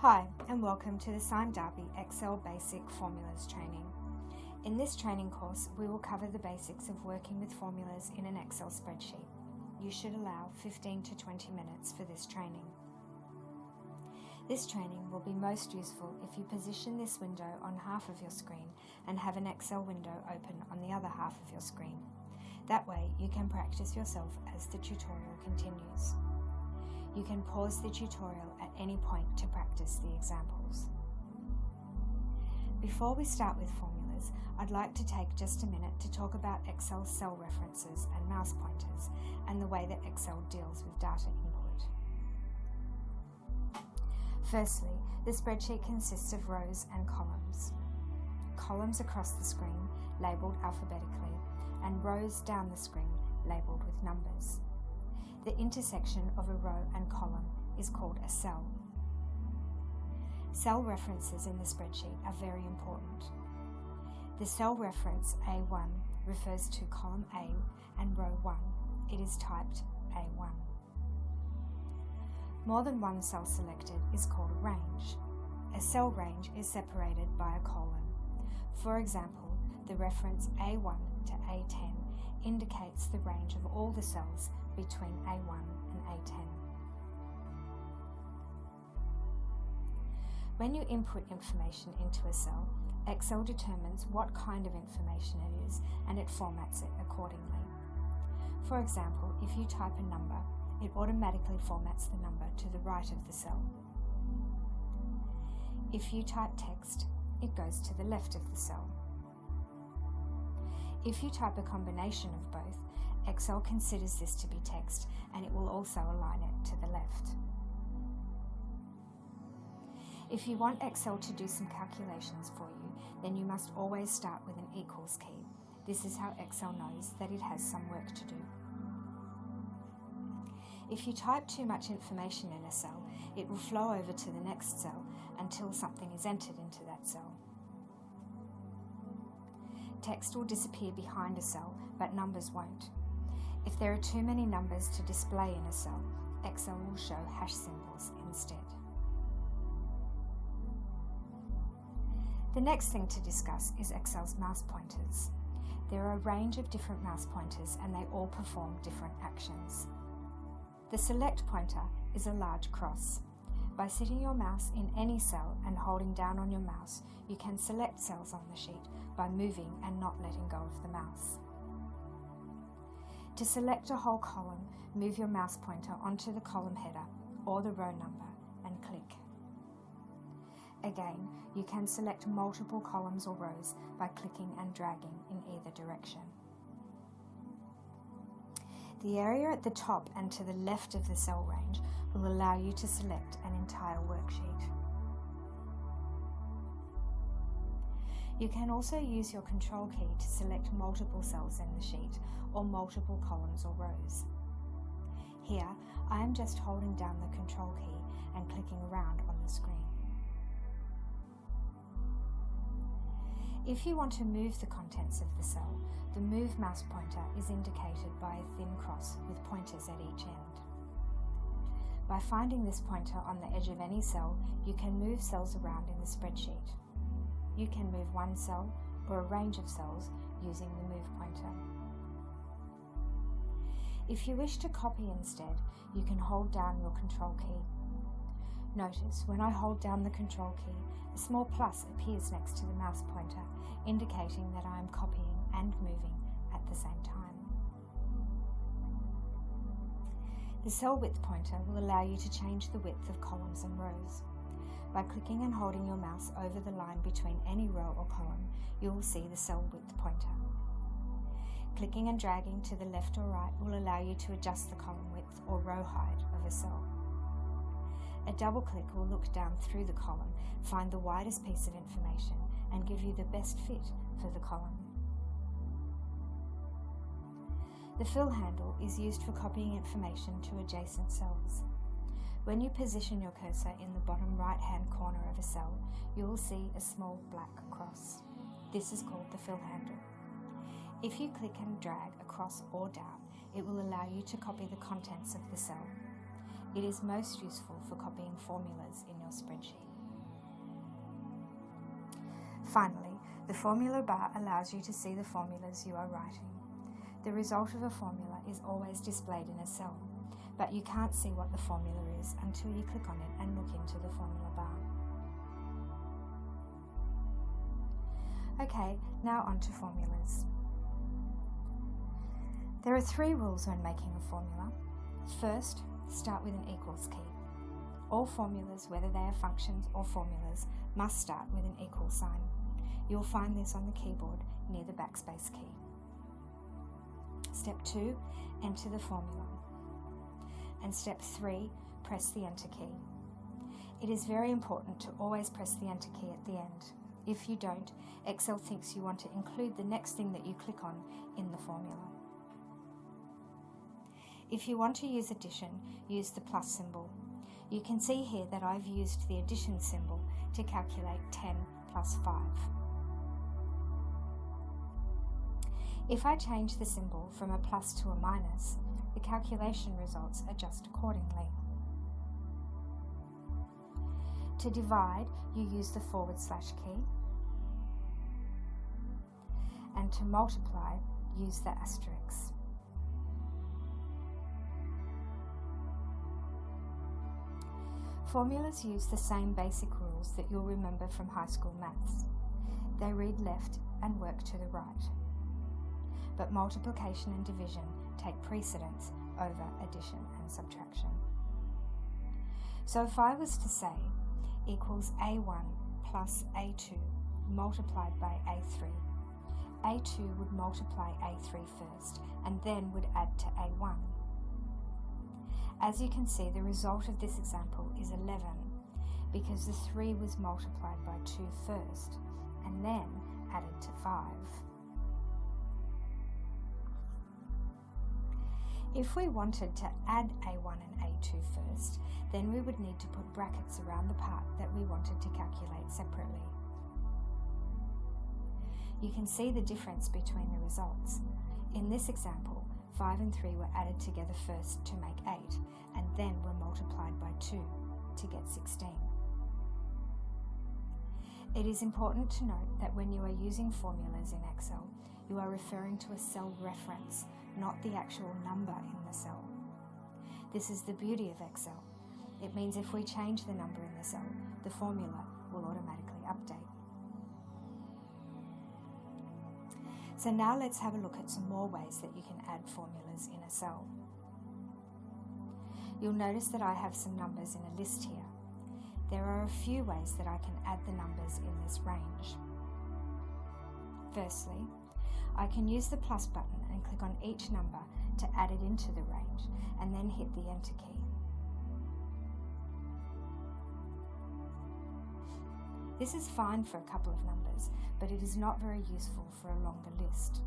Hi, and welcome to the Sime Darby Excel Basic Formulas training. In this training course, we will cover the basics of working with formulas in an Excel spreadsheet. You should allow 15 to 20 minutes for this training. This training will be most useful if you position this window on half of your screen and have an Excel window open on the other half of your screen. That way, you can practice yourself as the tutorial continues. You can pause the tutorial at any point to practice the examples. Before we start with formulas, I'd like to take just a minute to talk about Excel cell references and mouse pointers and the way that Excel deals with data input. Firstly, the spreadsheet consists of rows and columns. Columns across the screen labelled alphabetically and rows down the screen labelled with numbers. The intersection of a row and column is called a cell. Cell references in the spreadsheet are very important. The cell reference A1 refers to column A and row 1. It is typed A1. More than one cell selected is called a range. A cell range is separated by a colon. For example, the reference A1 to A10 indicates the range of all the cells between A1 and A10. When you input information into a cell, Excel determines what kind of information it is and it formats it accordingly. For example, if you type a number, it automatically formats the number to the right of the cell. If you type text, it goes to the left of the cell. If you type a combination of both, Excel considers this to be text and it will also align it to the left. If you want Excel to do some calculations for you, then you must always start with an equals key. This is how Excel knows that it has some work to do. If you type too much information in a cell, it will flow over to the next cell until something is entered into that cell. Text will disappear behind a cell, but numbers won't. If there are too many numbers to display in a cell, Excel will show hash symbols instead. The next thing to discuss is Excel's mouse pointers. There are a range of different mouse pointers and they all perform different actions. The select pointer is a large cross. By sitting your mouse in any cell and holding down on your mouse, you can select cells on the sheet by moving and not letting go of the mouse. To select a whole column, move your mouse pointer onto the column header or the row number and click. Again, you can select multiple columns or rows by clicking and dragging in either direction. The area at the top and to the left of the cell range will allow you to select an entire worksheet. You can also use your control key to select multiple cells in the sheet or multiple columns or rows. Here, I am just holding down the control key and clicking around on the screen. If you want to move the contents of the cell, the Move mouse pointer is indicated by a thin cross with pointers at each end. By finding this pointer on the edge of any cell, you can move cells around in the spreadsheet. You can move one cell or a range of cells using the Move pointer. If you wish to copy instead, you can hold down your control key. Notice when I hold down the control key, a small plus appears next to the mouse pointer, indicating that I am copying and moving at the same time. The cell width pointer will allow you to change the width of columns and rows. By clicking and holding your mouse over the line between any row or column, you will see the cell width pointer. Clicking and dragging to the left or right will allow you to adjust the column width or row height of a cell. A double click will look down through the column, find the widest piece of information, and give you the best fit for the column. The fill handle is used for copying information to adjacent cells. When you position your cursor in the bottom right-hand corner of a cell, you will see a small black cross. This is called the fill handle. If you click and drag across or down, it will allow you to copy the contents of the cell. It is most useful for copying formulas in your spreadsheet. Finally, the formula bar allows you to see the formulas you are writing. The result of a formula is always displayed in a cell, but you can't see what the formula is until you click on it and look into the formula bar. Okay, now on to formulas. There are 3 rules when making a formula. First, start with an equals key. All formulas, whether they are functions or formulas, must start with an equal sign. You'll find this on the keyboard near the backspace key. Step 2, enter the formula. And step 3, press the enter key. It is very important to always press the enter key at the end. If you don't, Excel thinks you want to include the next thing that you click on in the formula. If you want to use addition, use the plus symbol. You can see here that I've used the addition symbol to calculate 10 plus 5. If I change the symbol from a plus to a minus, the calculation results adjust accordingly. To divide, you use the / key, and to multiply, use the asterisk. Formulas use the same basic rules that you'll remember from high school maths. They read left and work to the right. But multiplication and division take precedence over addition and subtraction. So if I was to say equals A1 plus A2 multiplied by A3, A2 would multiply A3 first and then would add to A1. As you can see, the result of this example is 11 because the 3 was multiplied by 2 first and then added to 5. If we wanted to add A1 and A2 first, then we would need to put brackets around the part that we wanted to calculate separately. You can see the difference between the results. In this example, 5 and 3 were added together first to make 8, and then were multiplied by 2 to get 16. It is important to note that when you are using formulas in Excel, you are referring to a cell reference, not the actual number in the cell. This is the beauty of Excel. It means if we change the number in the cell, the formula will automatically update. So now let's have a look at some more ways that you can add formulas in a cell. You'll notice that I have some numbers in a list here. There are a few ways that I can add the numbers in this range. Firstly, I can use the plus button and click on each number to add it into the range and then hit the enter key. This is fine for a couple of numbers, but it is not very useful for a longer list.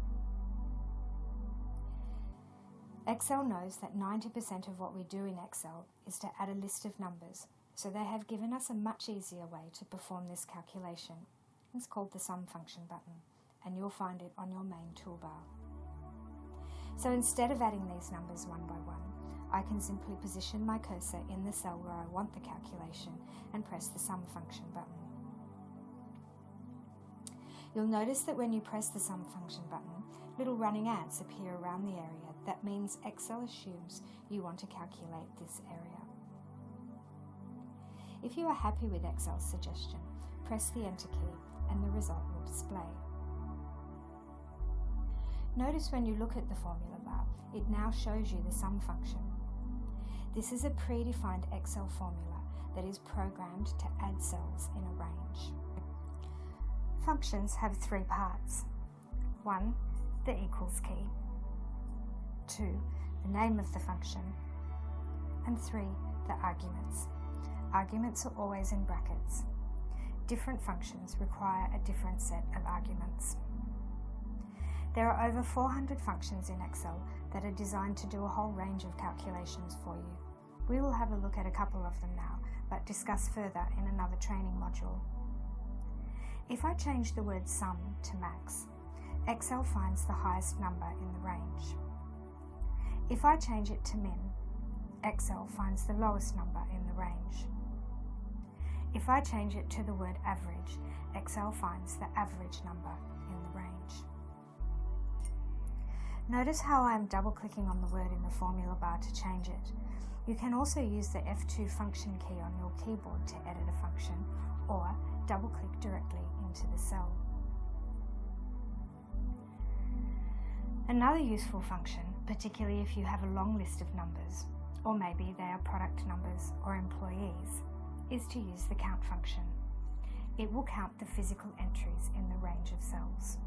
Excel knows that 90% of what we do in Excel is to add a list of numbers, so they have given us a much easier way to perform this calculation. It's called the sum function button, and you'll find it on your main toolbar. So instead of adding these numbers one by one, I can simply position my cursor in the cell where I want the calculation and press the sum function button. You'll notice that when you press the sum function button, little running ants appear around the area. That means Excel assumes you want to calculate this area. If you are happy with Excel's suggestion, press the enter key and the result will display. Notice when you look at the formula bar, it now shows you the sum function. This is a predefined Excel formula that is programmed to add cells in a range. Functions have 3 parts. 1, the equals key. 2, the name of the function. And 3, the arguments. Arguments are always in brackets. Different functions require a different set of arguments. There are over 400 functions in Excel that are designed to do a whole range of calculations for you. We will have a look at a couple of them now, but discuss further in another training module. If I change the word sum to max, Excel finds the highest number in the range. If I change it to min, Excel finds the lowest number in the range. If I change it to the word average, Excel finds the average number in the range. Notice how I am double-clicking on the word in the formula bar to change it. You can also use the F2 function key on your keyboard to edit a function, or double-click directly into the cell. Another useful function, particularly if you have a long list of numbers, or maybe they are product numbers or employees, is to use the count function. It will count the physical entries in the range of cells.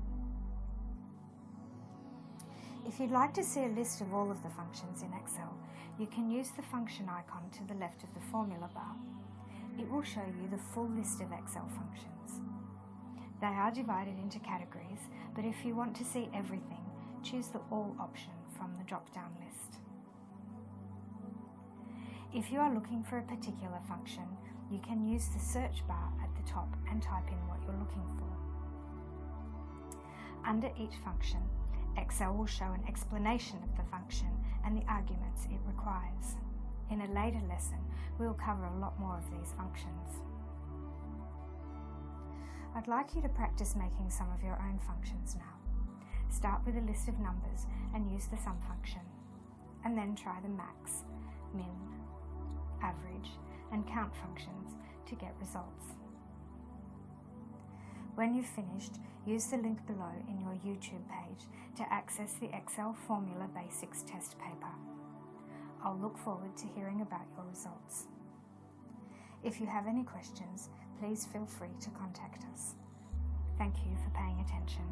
If you'd like to see a list of all of the functions in Excel, you can use the function icon to the left of the formula bar. It will show you the full list of Excel functions. They are divided into categories, but if you want to see everything, choose the All option from the drop-down list. If you are looking for a particular function, you can use the search bar at the top and type in what you're looking for. Under each function, Excel will show an explanation of the function and the arguments it requires. In a later lesson, we will cover a lot more of these functions. I'd like you to practice making some of your own functions now. Start with a list of numbers and use the sum function, and then try the max, min, average, and count functions to get results. When you've finished, use the link below in your YouTube page to access the Excel Formula Basics test paper. I'll look forward to hearing about your results. If you have any questions, please feel free to contact us. Thank you for paying attention.